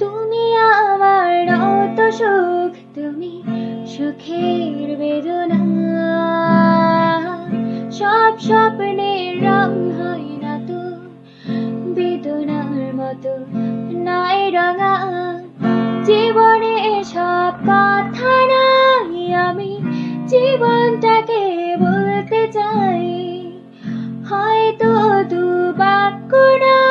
তুমি আমার নত সুখ, তুমি সুখের বেদনা। সব স্বপ্নের রং হয় না তো বেদনার মতো, নাই রঙা। জীবনে সব কথা নাই, আমি জীবনটাকে বলতে চাই। হয়তো দু বাক্য না